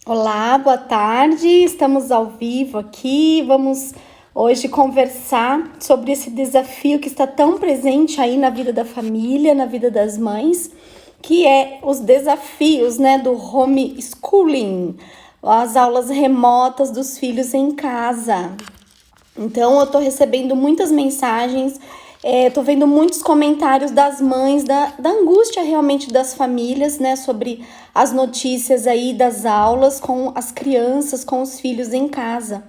Olá, boa tarde. Estamos ao vivo aqui. Vamos hoje conversar sobre esse desafio que está tão presente aí na vida da família, na vida das mães, que é os desafios, do homeschooling, as aulas remotas dos filhos em casa. Então, eu tô recebendo muitas mensagens, tô vendo muitos comentários das mães, da angústia realmente das famílias, sobre as notícias aí das aulas com as crianças, com os filhos em casa.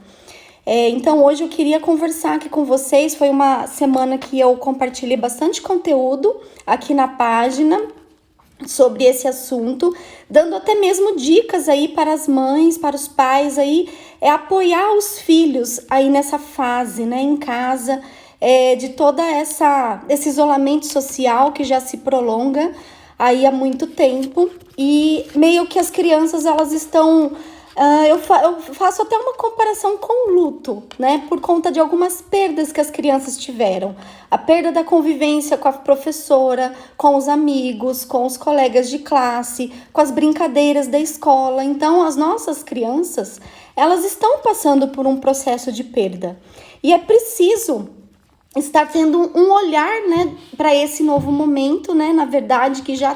Então, hoje eu queria conversar aqui com vocês. Foi uma semana que eu compartilhei bastante conteúdo aqui na página sobre esse assunto, dando até mesmo dicas aí para as mães, para os pais aí, apoiar os filhos aí nessa fase, em casa, de toda esse isolamento social que já se prolonga aí há muito tempo, e meio que as crianças, elas estão... Eu faço até uma comparação com o luto, por conta de algumas perdas que as crianças tiveram. A perda da convivência com a professora, com os amigos, com os colegas de classe, com as brincadeiras da escola. Então, as nossas crianças, elas estão passando por um processo de perda. E é preciso estar tendo um olhar, para esse novo momento, na verdade, que já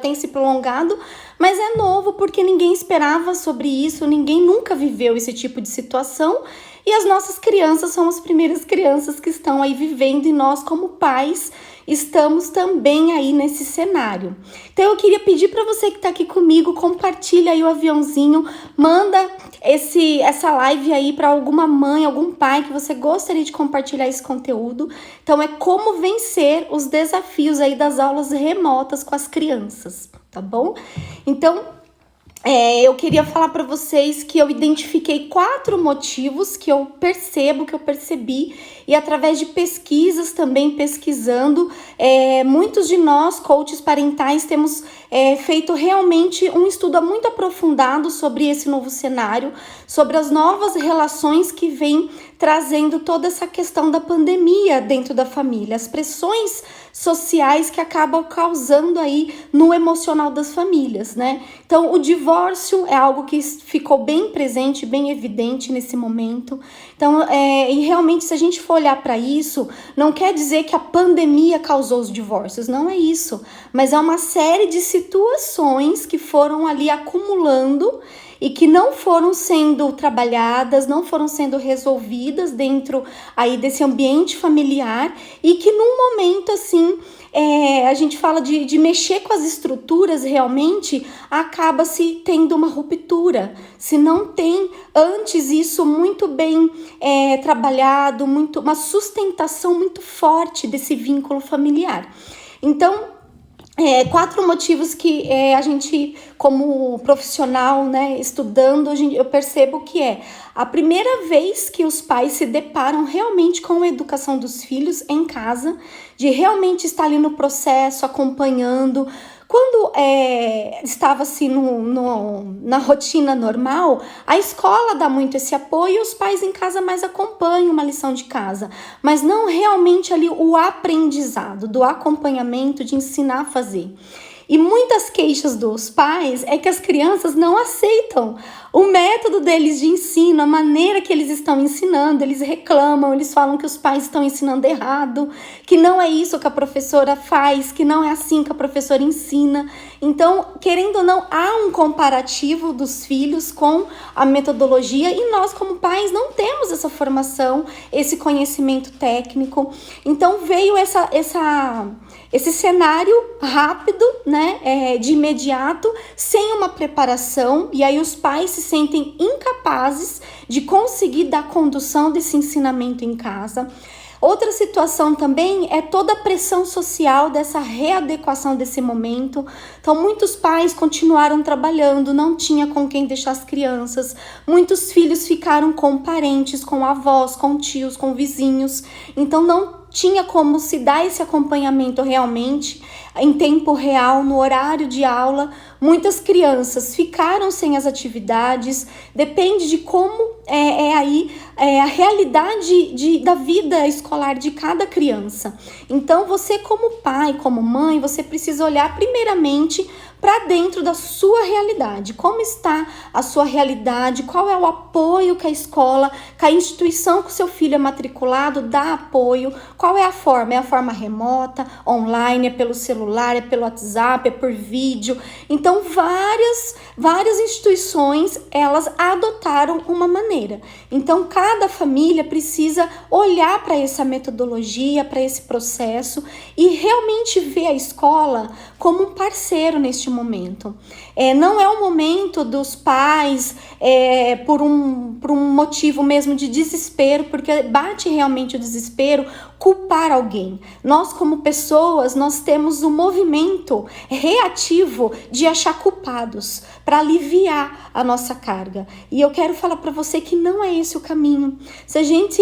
tem se prolongado, mas é novo porque ninguém esperava sobre isso, ninguém nunca viveu esse tipo de situação, e as nossas crianças são as primeiras crianças que estão aí vivendo, e nós, como pais, estamos também aí nesse cenário. Então, eu queria pedir para você que está aqui comigo, compartilha aí o aviãozinho, manda essa live aí para alguma mãe, algum pai que você gostaria de compartilhar esse conteúdo. Então, é como vencer os desafios aí das aulas remotas com as crianças, tá bom? Então, eu queria falar para vocês que eu identifiquei 4 motivos que eu percebi, e através de pesquisas também, pesquisando, muitos de nós, coaches parentais, temos feito realmente um estudo muito aprofundado sobre esse novo cenário, sobre as novas relações que vem trazendo toda essa questão da pandemia dentro da família, as pressões sociais que acabam causando aí no emocional das famílias, Então, o divórcio é algo que ficou bem presente, bem evidente nesse momento. Então, e realmente, se a gente for olhar para isso, não quer dizer que a pandemia causou os divórcios, não é isso, mas é uma série de situações que foram ali acumulando e que não foram sendo trabalhadas, não foram sendo resolvidas dentro aí desse ambiente familiar, e que num momento assim, a gente fala de mexer com as estruturas, realmente acaba-se tendo uma ruptura, se não tem antes isso muito bem trabalhado, uma sustentação muito forte desse vínculo familiar. Então, 4 motivos que a gente, como profissional, estudando, eu percebo que a primeira vez que os pais se deparam realmente com a educação dos filhos em casa, de realmente estar ali no processo, acompanhando. Quando estava assim na rotina normal, a escola dá muito esse apoio e os pais em casa mais acompanham uma lição de casa, mas não realmente ali o aprendizado, do acompanhamento, de ensinar a fazer. E muitas queixas dos pais é que as crianças não aceitam o método deles de ensino, a maneira que eles estão ensinando. Eles reclamam, eles falam que os pais estão ensinando errado, que não é isso que a professora faz, que não é assim que a professora ensina. Então, querendo ou não, há um comparativo dos filhos com a metodologia, e nós, como pais, não temos essa formação, esse conhecimento técnico. Então, veio esse cenário rápido, de imediato, sem uma preparação, e aí os pais se sentem incapazes de conseguir dar condução desse ensinamento em casa. Outra situação também é toda a pressão social dessa readequação desse momento. Então, muitos pais continuaram trabalhando, não tinha com quem deixar as crianças. Muitos filhos ficaram com parentes, com avós, com tios, com vizinhos. Então, não tinha como se dar esse acompanhamento realmente em tempo real, no horário de aula. Muitas crianças ficaram sem as atividades, depende de como a realidade da vida escolar de cada criança. Então, você como pai, como mãe, você precisa olhar primeiramente para dentro da sua realidade. Como está a sua realidade? Qual é o apoio que a escola, que a instituição que o seu filho é matriculado dá apoio? Qual é a forma? É a forma remota, online, é pelo celular, é pelo WhatsApp, é por vídeo? Então, várias instituições, elas adotaram uma maneira. Então, cada família precisa olhar para essa metodologia, para esse processo e realmente ver a escola como um parceiro neste momento. Não é o momento dos pais, por um motivo mesmo de desespero, porque bate realmente o desespero, culpar alguém. Nós, como pessoas, nós temos um movimento reativo de achar culpados para aliviar a nossa carga. E eu quero falar para você que não é esse o caminho. Se a gente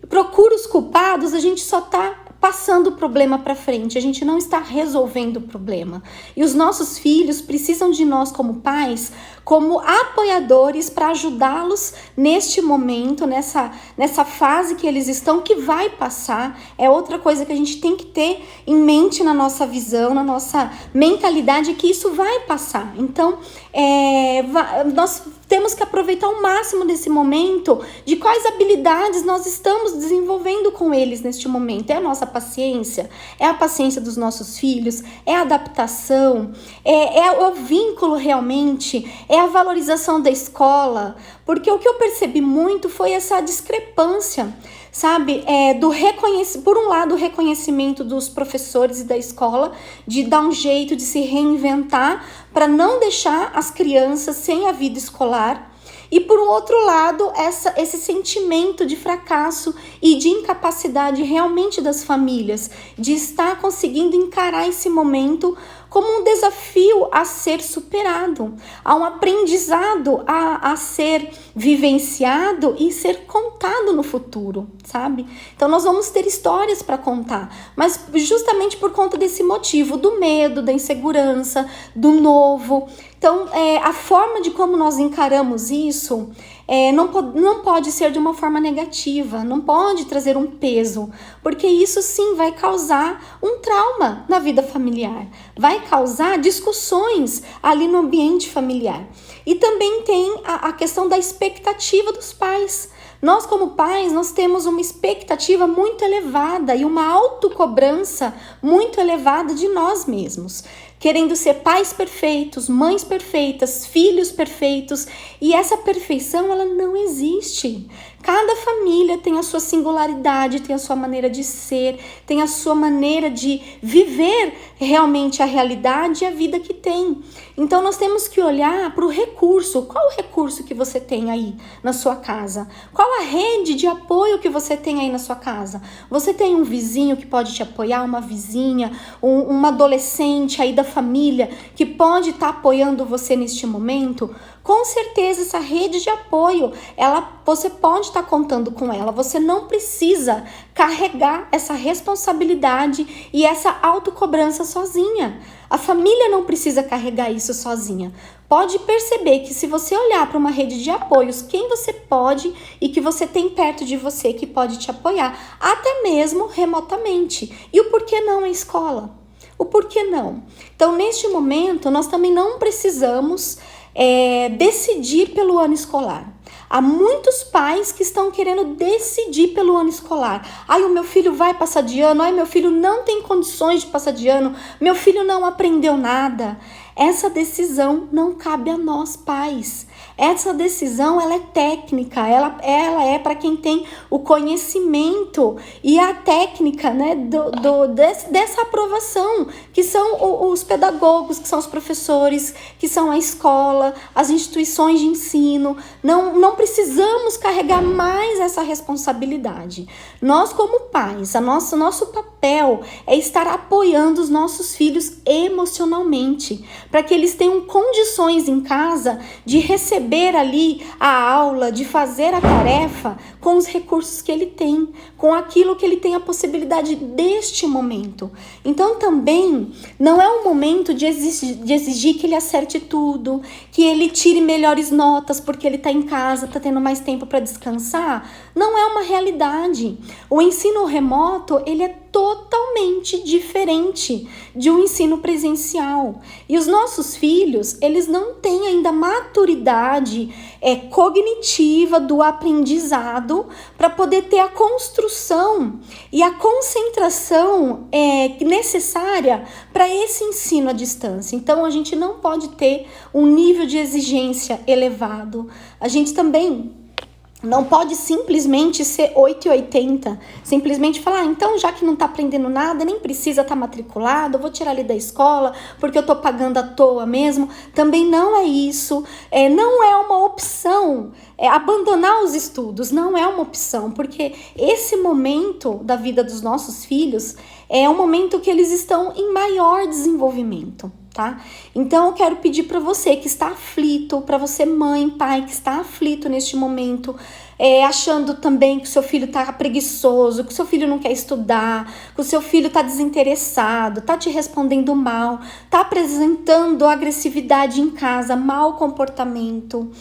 procura os culpados, a gente só está passando o problema para frente, a gente não está resolvendo o problema. E os nossos filhos precisam de nós como pais, como apoiadores para ajudá-los neste momento, nessa fase que eles estão, que vai passar. É outra coisa que a gente tem que ter em mente na nossa visão, na nossa mentalidade, que isso vai passar. Então, nós temos que aproveitar o máximo desse momento, de quais habilidades nós estamos desenvolvendo com eles neste momento. É a nossa paciência, é a paciência dos nossos filhos, é a adaptação, é o vínculo realmente, é a valorização da escola, porque o que eu percebi muito foi essa discrepância, sabe, por um lado o reconhecimento dos professores e da escola, de dar um jeito de se reinventar para não deixar as crianças sem a vida escolar, e por um outro lado esse sentimento de fracasso e de incapacidade realmente das famílias, de estar conseguindo encarar esse momento como um desafio a ser superado, a um aprendizado a ser vivenciado e ser contado no futuro, sabe? Então nós vamos ter histórias para contar, mas justamente por conta desse motivo, do medo, da insegurança, do novo. Então, a forma de como nós encaramos isso não pode ser de uma forma negativa, não pode trazer um peso, porque isso sim vai causar um trauma na vida familiar, vai causar discussões ali no ambiente familiar. E também tem a questão da expectativa dos pais. Nós, como pais, nós temos uma expectativa muito elevada e uma autocobrança muito elevada de nós mesmos, querendo ser pais perfeitos, mães perfeitas, filhos perfeitos, e essa perfeição, ela não existe. Cada família tem a sua singularidade, tem a sua maneira de ser, tem a sua maneira de viver realmente a realidade e a vida que tem. Então nós temos que olhar para o recurso. Qual o recurso que você tem aí na sua casa? Qual a rede de apoio que você tem aí na sua casa? Você tem um vizinho que pode te apoiar, uma vizinha, uma adolescente aí da família que pode estar apoiando você neste momento? Com certeza essa rede de apoio, você pode estar contando com ela. Você não precisa carregar essa responsabilidade e essa autocobrança sozinha. A família não precisa carregar isso sozinha. Pode perceber que se você olhar para uma rede de apoios, quem você pode e que você tem perto de você que pode te apoiar, até mesmo remotamente. E o porquê não a escola? O porquê não? Então, neste momento, nós também não precisamos decidir pelo ano escolar. Há muitos pais que estão querendo decidir pelo ano escolar. Ai, o meu filho vai passar de ano. Ai, meu filho não tem condições de passar de ano. Meu filho não aprendeu nada. Essa decisão não cabe a nós, pais. Essa decisão, ela é técnica, ela é para quem tem o conhecimento e a técnica, né, dessa aprovação, que são os pedagogos, que são os professores, que são a escola, as instituições de ensino. Não precisamos carregar mais essa responsabilidade. Nós, como pais, nosso papel é estar apoiando os nossos filhos emocionalmente, para que eles tenham condições em casa de receber ali a aula, de fazer a tarefa com os recursos que ele tem, com aquilo que ele tem a possibilidade deste momento. Então também não é um momento de exigir que ele acerte tudo, que ele tire melhores notas porque ele está em casa, está tendo mais tempo para descansar. Não é uma realidade. O ensino remoto, ele é totalmente diferente de um ensino presencial. E os nossos filhos, eles não têm ainda maturidade cognitiva do aprendizado para poder ter a construção e a concentração necessária para esse ensino à distância. Então, a gente não pode ter um nível de exigência elevado. A gente também não pode simplesmente ser 8,80, simplesmente falar, então já que não está aprendendo nada, nem precisa estar matriculado, eu vou tirar ele da escola porque eu estou pagando à toa mesmo. Também não é isso, não é uma opção, abandonar os estudos não é uma opção, porque esse momento da vida dos nossos filhos é um momento que eles estão em maior desenvolvimento. Tá? Então eu quero pedir para você que está aflito, para você mãe, pai que está aflito neste momento, achando também que o seu filho está preguiçoso, que o seu filho não quer estudar, que o seu filho está desinteressado, está te respondendo mal, está apresentando agressividade em casa, mau comportamento,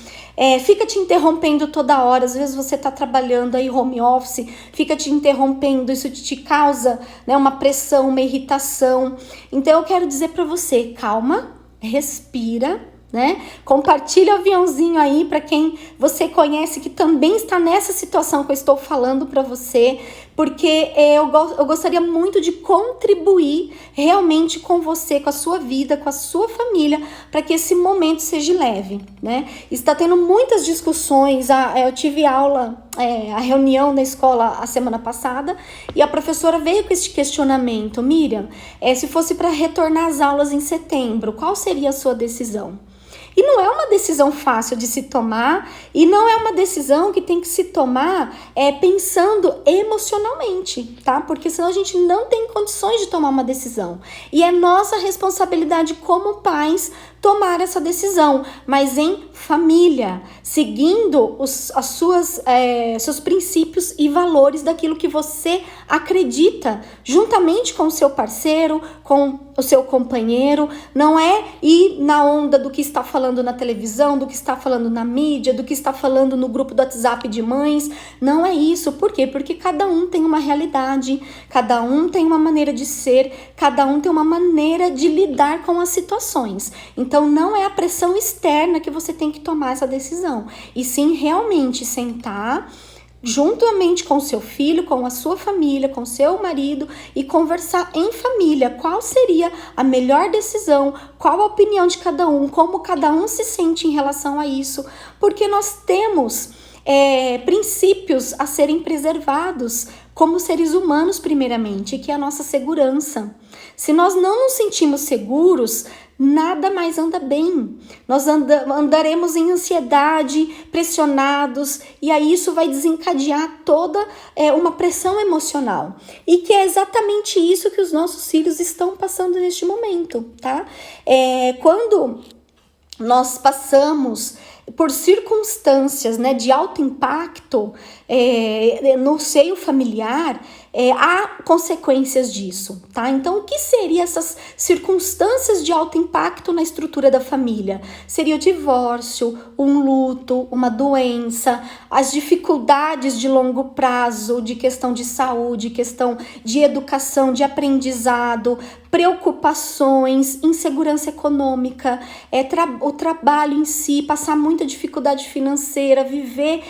fica te interrompendo toda hora. Às vezes você está trabalhando aí home office, fica te interrompendo, isso te causa, né, uma pressão, uma irritação. Então eu quero dizer para você, calma, respira, né? Compartilha o aviãozinho aí para quem você conhece que também está nessa situação que eu estou falando para você, porque eu gostaria muito de contribuir realmente com você, com a sua vida, com a sua família, para que esse momento seja leve, né? Está tendo muitas discussões, eu tive aula, a reunião na escola a semana passada, e a professora veio com esse questionamento: Miriam, se fosse para retornar às aulas em setembro, qual seria a sua decisão? E não é uma decisão fácil de se tomar, e não é uma decisão que tem que se tomar pensando emocionalmente, tá? Porque senão a gente não tem condições de tomar uma decisão. E é nossa responsabilidade como pais tomar essa decisão, mas em família, seguindo seus princípios e valores daquilo que você acredita, juntamente com o seu parceiro, com o seu companheiro. Não é ir na onda do que está falando na televisão, do que está falando na mídia, do que está falando no grupo do WhatsApp de mães. Não é isso. Por quê? Porque cada um tem uma realidade, cada um tem uma maneira de ser, cada um tem uma maneira de lidar com as situações. Então não é a pressão externa que você tem que tomar essa decisão, e sim realmente sentar juntamente com o seu filho, com a sua família, com o seu marido, e conversar em família qual seria a melhor decisão, qual a opinião de cada um, como cada um se sente em relação a isso, porque nós temos princípios a serem preservados como seres humanos primeiramente, que é a nossa segurança. Se nós não nos sentimos seguros, nada mais anda bem. Nós andaremos em ansiedade, pressionados, e aí isso vai desencadear toda uma pressão emocional. E que é exatamente isso que os nossos filhos estão passando neste momento, tá? Quando nós passamos por circunstâncias, né, de alto impacto no seio familiar, há consequências disso, tá? Então, o que seriam essas circunstâncias de alto impacto na estrutura da família? Seria o divórcio, um luto, uma doença, as dificuldades de longo prazo, de questão de saúde, questão de educação, de aprendizado, preocupações, insegurança econômica, o trabalho em si, passar muita dificuldade financeira, viver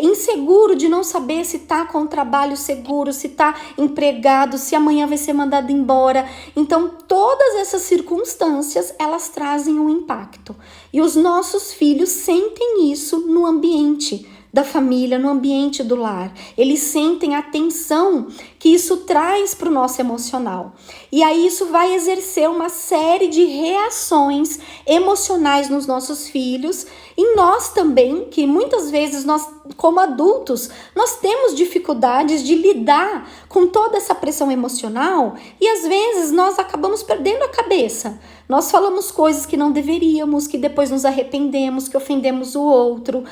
inseguro de não saber se está com o trabalho seguro, se está empregado, se amanhã vai ser mandado embora. Então, todas essas circunstâncias, elas trazem um impacto. E os nossos filhos sentem isso no ambiente da família, no ambiente do lar. Eles sentem a tensão que isso traz para o nosso emocional. E aí isso vai exercer uma série de reações emocionais nos nossos filhos, e nós também, que muitas vezes nós, como adultos, nós temos dificuldades de lidar com toda essa pressão emocional, e às vezes nós acabamos perdendo a cabeça. cabeça. Nós falamos coisas que não deveríamos, que depois nos arrependemos, que ofendemos o outro,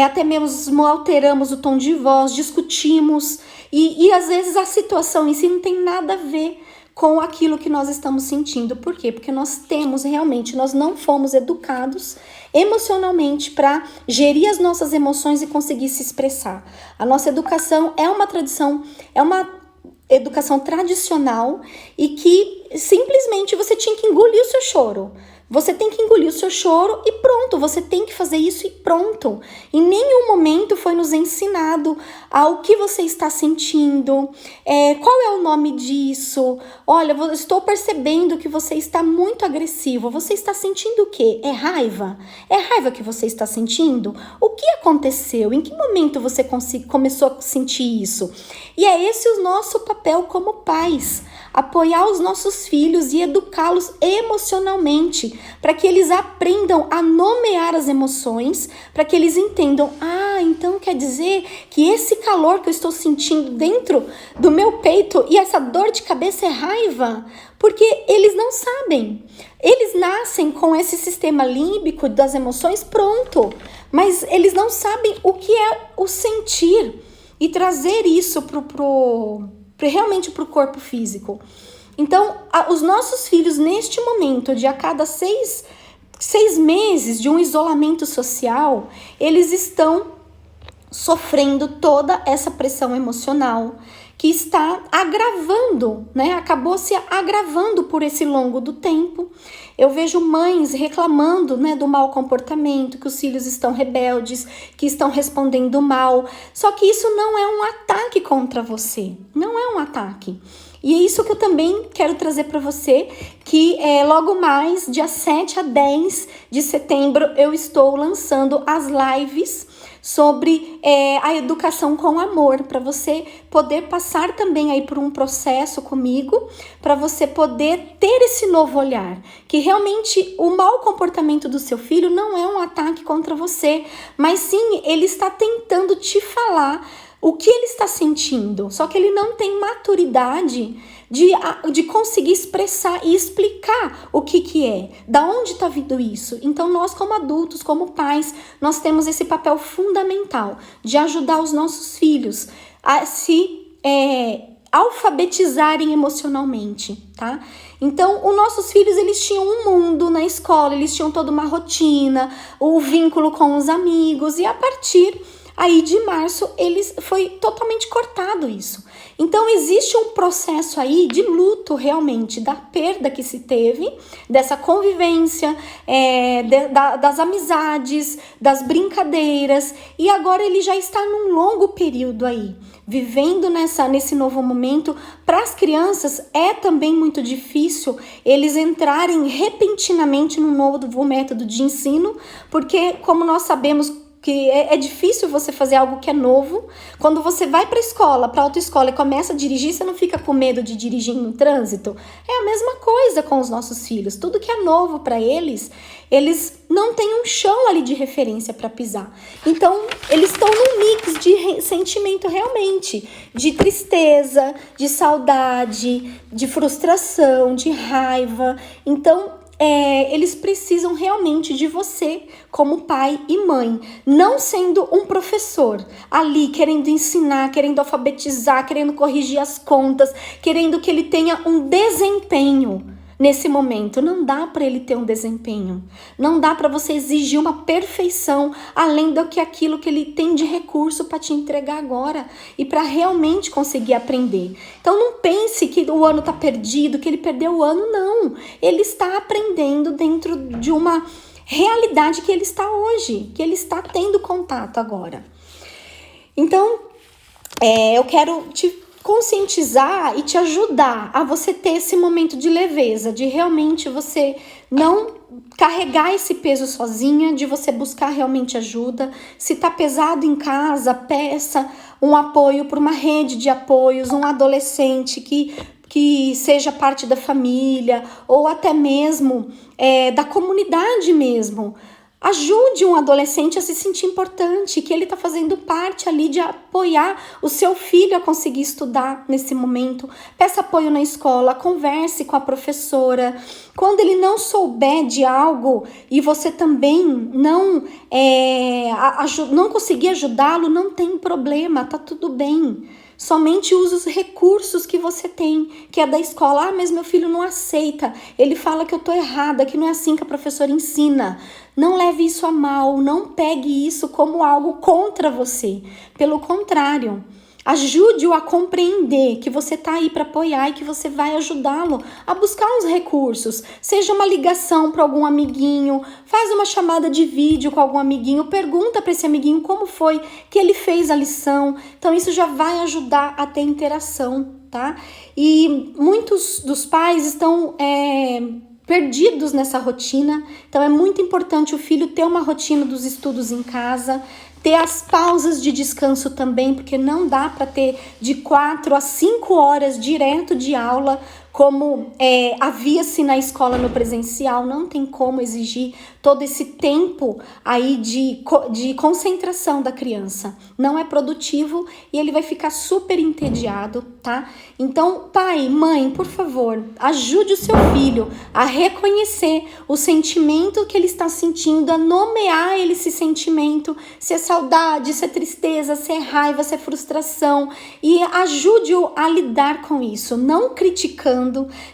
até mesmo alteramos o tom de voz, discutimos, e às vezes a situação em si não tem nada a ver com aquilo que nós estamos sentindo. Por quê? Porque nós não fomos educados emocionalmente para gerir as nossas emoções e conseguir se expressar. A nossa educação é uma tradição, é uma educação tradicional e que simplesmente você tinha que engolir o seu choro. Você tem que engolir o seu choro e pronto, você tem que fazer isso e pronto. Em nenhum momento foi nos ensinado ao que você está sentindo, qual é o nome disso. Olha, eu estou percebendo que você está muito agressivo. Você está sentindo o quê? É raiva? É raiva que você está sentindo? O que aconteceu? Em que momento você começou a sentir isso? E é esse o nosso papel como pais. Apoiar os nossos filhos e educá-los emocionalmente, para que eles aprendam a nomear as emoções, para que eles entendam, então quer dizer que esse calor que eu estou sentindo dentro do meu peito e essa dor de cabeça é raiva, porque eles não sabem. Eles nascem com esse sistema límbico das emoções pronto, mas eles não sabem o que é o sentir e trazer isso realmente para o corpo físico. Então, os nossos filhos, neste momento, de a cada seis meses de um isolamento social, eles estão sofrendo toda essa pressão emocional que está agravando, né? Acabou se agravando por esse longo do tempo. Eu vejo mães reclamando, né, do mau comportamento, que os filhos estão rebeldes, que estão respondendo mal. Só que isso não é um ataque contra você, não é um ataque. E é isso que eu também quero trazer para você, que logo mais, dia 7 a 10 de setembro, eu estou lançando as lives sobre a educação com amor, para você poder passar também aí por um processo comigo, para você poder ter esse novo olhar, que realmente o mau comportamento do seu filho não é um ataque contra você, mas sim, ele está tentando te falar o que ele está sentindo, só que ele não tem maturidade de conseguir expressar e explicar o que é, da onde está vindo isso. Então nós como adultos, como pais, nós temos esse papel fundamental de ajudar os nossos filhos a se alfabetizarem emocionalmente, tá? Então, os nossos filhos, eles tinham um mundo na escola, eles tinham toda uma rotina, o vínculo com os amigos, e a partir aí de março, foi totalmente cortado isso. Então, existe um processo aí de luto realmente, da perda que se teve, dessa convivência, das amizades, das brincadeiras, e agora ele já está num longo período aí, vivendo nesse novo momento. Para as crianças é também muito difícil eles entrarem repentinamente num novo método de ensino, porque como nós sabemos que é difícil você fazer algo que é novo. Quando você vai para a escola, para a autoescola e começa a dirigir, você não fica com medo de dirigir no trânsito? É a mesma coisa com os nossos filhos. Tudo que é novo para eles não têm um chão ali de referência para pisar. Então, eles estão num mix de sentimento realmente, de tristeza, de saudade, de frustração, de raiva. Então, eles precisam realmente de você como pai e mãe, não sendo um professor ali querendo ensinar, querendo alfabetizar, querendo corrigir as contas, querendo que ele tenha um desempenho. Nesse momento, não dá para ele ter um desempenho. Não dá para você exigir uma perfeição além do que aquilo que ele tem de recurso para te entregar agora e para realmente conseguir aprender. Então, não pense que o ano está perdido, que ele perdeu o ano, não. Ele está aprendendo dentro de uma realidade que ele está hoje, que ele está tendo contato agora. Então, eu quero te conscientizar e te ajudar a você ter esse momento de leveza, de realmente você não carregar esse peso sozinha, de você buscar realmente ajuda. Se tá pesado em casa, peça um apoio por uma rede de apoios, um adolescente que seja parte da família ou até mesmo da comunidade mesmo. Ajude um adolescente a se sentir importante, que ele está fazendo parte ali de apoiar o seu filho a conseguir estudar nesse momento. Peça apoio na escola, converse com a professora. Quando ele não souber de algo e você também não conseguir ajudá-lo, não tem problema, tá tudo bem. Somente use os recursos que você tem, que é da escola. Ah, mas meu filho não aceita, ele fala que eu tô errada, que não é assim que a professora ensina. Não leve isso a mal, não pegue isso como algo contra você. Pelo contrário, ajude-o a compreender que você tá aí para apoiar e que você vai ajudá-lo a buscar uns recursos. Seja uma ligação para algum amiguinho, faz uma chamada de vídeo com algum amiguinho, pergunta para esse amiguinho como foi que ele fez a lição. Então isso já vai ajudar a ter interação, tá? E muitos dos pais estão perdidos nessa rotina, então é muito importante o filho ter uma rotina dos estudos em casa, ter as pausas de descanso também, porque não dá para ter de 4 a 5 horas direto de aula, como havia-se na escola no presencial. Não tem como exigir todo esse tempo aí de concentração da criança. Não é produtivo e ele vai ficar super entediado, tá? Então, pai, mãe, por favor, ajude o seu filho a reconhecer o sentimento que ele está sentindo, a nomear esse sentimento, se é saudade, se é tristeza, se é raiva, se é frustração, e ajude-o a lidar com isso, não criticando,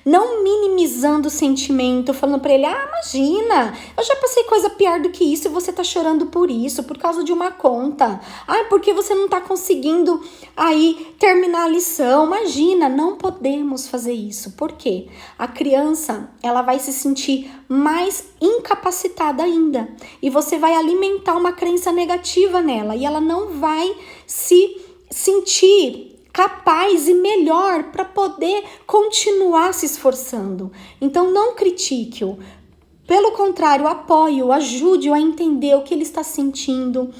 não minimizando o sentimento, falando para ele, imagina, eu já passei coisa pior do que isso e você tá chorando por isso, por causa de uma conta. Porque você não tá conseguindo aí terminar a lição. Imagina, não podemos fazer isso. Por quê? A criança, ela vai se sentir mais incapacitada ainda e você vai alimentar uma crença negativa nela e ela não vai se sentir capaz e melhor para poder continuar se esforçando. Então não critique-o. Pelo contrário, apoie-o, ajude-o a entender o que ele está sentindo.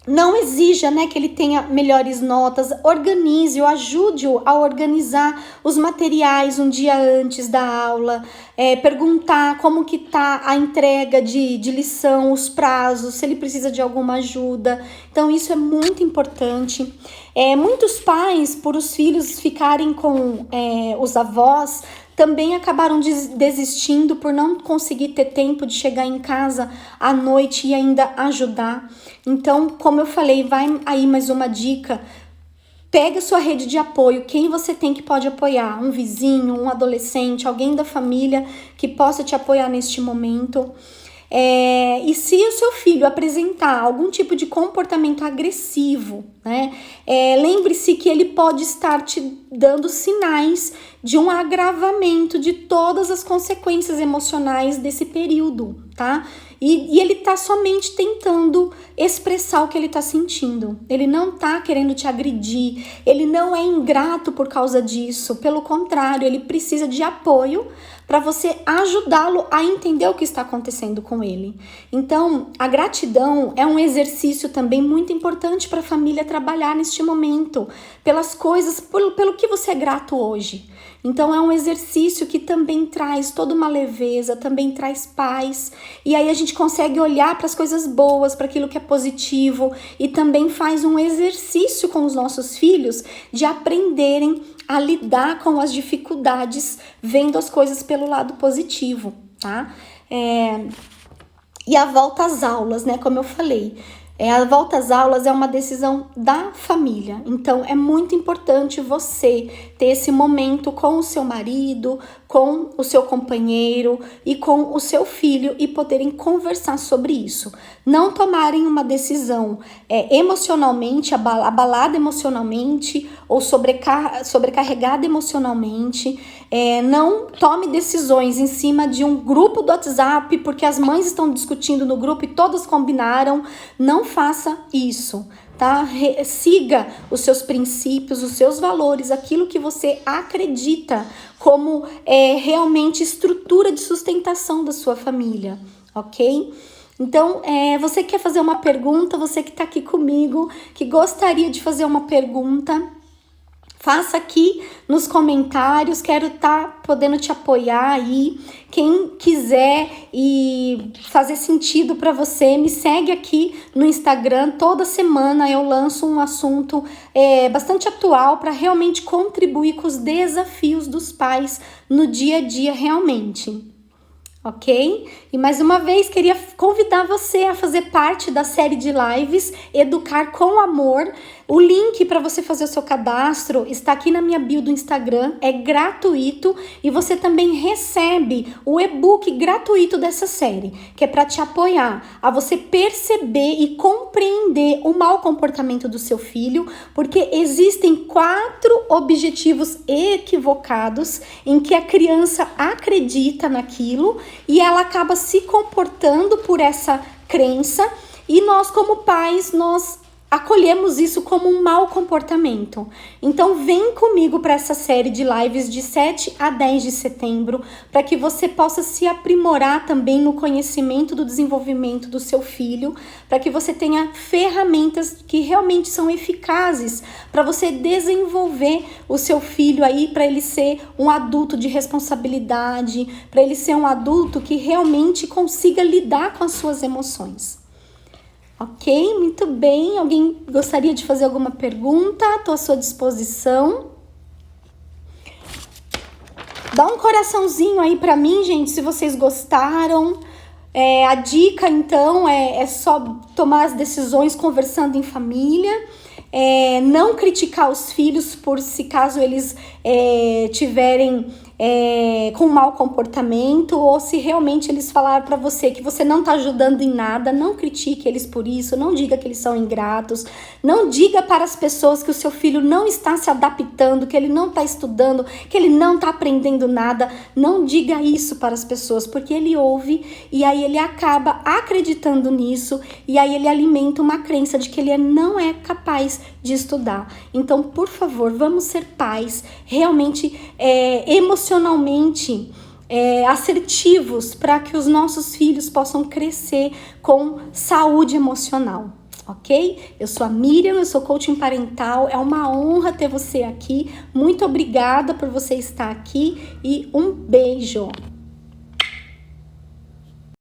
Não exija, que ele tenha melhores notas, organize-o, ajude-o a organizar os materiais um dia antes da aula, perguntar como que tá a entrega de lição, os prazos, se ele precisa de alguma ajuda. Então isso é muito importante. Muitos pais, por os filhos ficarem com os avós, também acabaram desistindo por não conseguir ter tempo de chegar em casa à noite e ainda ajudar. Então, como eu falei, vai aí mais uma dica. Pega sua rede de apoio, quem você tem que pode apoiar, um vizinho, um adolescente, alguém da família que possa te apoiar neste momento. E se o seu filho apresentar algum tipo de comportamento agressivo, lembre-se que ele pode estar te dando sinais de um agravamento de todas as consequências emocionais desse período, tá? E ele tá somente tentando expressar o que ele tá sentindo. Ele não tá querendo te agredir, ele não é ingrato por causa disso. Pelo contrário, ele precisa de apoio para você ajudá-lo a entender o que está acontecendo com ele. Então, a gratidão é um exercício também muito importante para a família trabalhar neste momento, pelas coisas, pelo que você é grato hoje. Então, é um exercício que também traz toda uma leveza, também traz paz, e aí a gente consegue olhar para as coisas boas, para aquilo que é positivo, e também faz um exercício com os nossos filhos de aprenderem a lidar com as dificuldades, vendo as coisas pelo lado positivo, tá? E a volta às aulas, como eu falei, a volta às aulas é uma decisão da família. Então, é muito importante você ter esse momento com o seu marido, com o seu companheiro e com o seu filho e poderem conversar sobre isso. Não tomarem uma decisão emocionalmente, abalada emocionalmente ou sobrecarregada emocionalmente. Não tome decisões em cima de um grupo do WhatsApp porque as mães estão discutindo no grupo e todas combinaram. Não faça isso, tá? Siga os seus princípios, os seus valores, aquilo que você acredita como realmente estrutura de sustentação da sua família, ok? Então, você quer fazer uma pergunta, você que está aqui comigo, que gostaria de fazer uma pergunta, Faça aqui nos comentários, quero estar podendo te apoiar aí. Quem quiser e fazer sentido para você, me segue aqui no Instagram. Toda semana eu lanço um assunto bastante atual para realmente contribuir com os desafios dos pais no dia a dia realmente. Ok? E mais uma vez queria convidar você a fazer parte da série de lives Educar com Amor. O link para você fazer o seu cadastro está aqui na minha bio do Instagram, é gratuito e você também recebe o e-book gratuito dessa série, que é para te apoiar a você perceber e compreender o mau comportamento do seu filho, porque existem 4 objetivos equivocados em que a criança acredita naquilo e ela acaba se comportando por essa crença e nós como pais, nós acolhemos isso como um mau comportamento. Então vem comigo para essa série de lives de 7 a 10 de setembro, para que você possa se aprimorar também no conhecimento do desenvolvimento do seu filho, para que você tenha ferramentas que realmente são eficazes para você desenvolver o seu filho aí, para ele ser um adulto de responsabilidade, para ele ser um adulto que realmente consiga lidar com as suas emoções. Ok? Muito bem. Alguém gostaria de fazer alguma pergunta? Estou à sua disposição. Dá um coraçãozinho aí para mim, gente, se vocês gostaram. A dica, então, é só tomar as decisões conversando em família. Não criticar os filhos por se caso eles tiverem com mau comportamento, ou se realmente eles falaram para você que você não está ajudando em nada, não critique eles por isso, não diga que eles são ingratos, não diga para as pessoas que o seu filho não está se adaptando, que ele não está estudando, que ele não está aprendendo nada. Não diga isso para as pessoas, porque ele ouve e aí ele acaba acreditando nisso e aí ele alimenta uma crença de que ele não é capaz de estudar. Então, por favor, vamos ser pais realmente emocionalmente assertivos para que os nossos filhos possam crescer com saúde emocional, ok? Eu sou a Miriam, eu sou coaching parental, é uma honra ter você aqui, muito obrigada por você estar aqui e um beijo!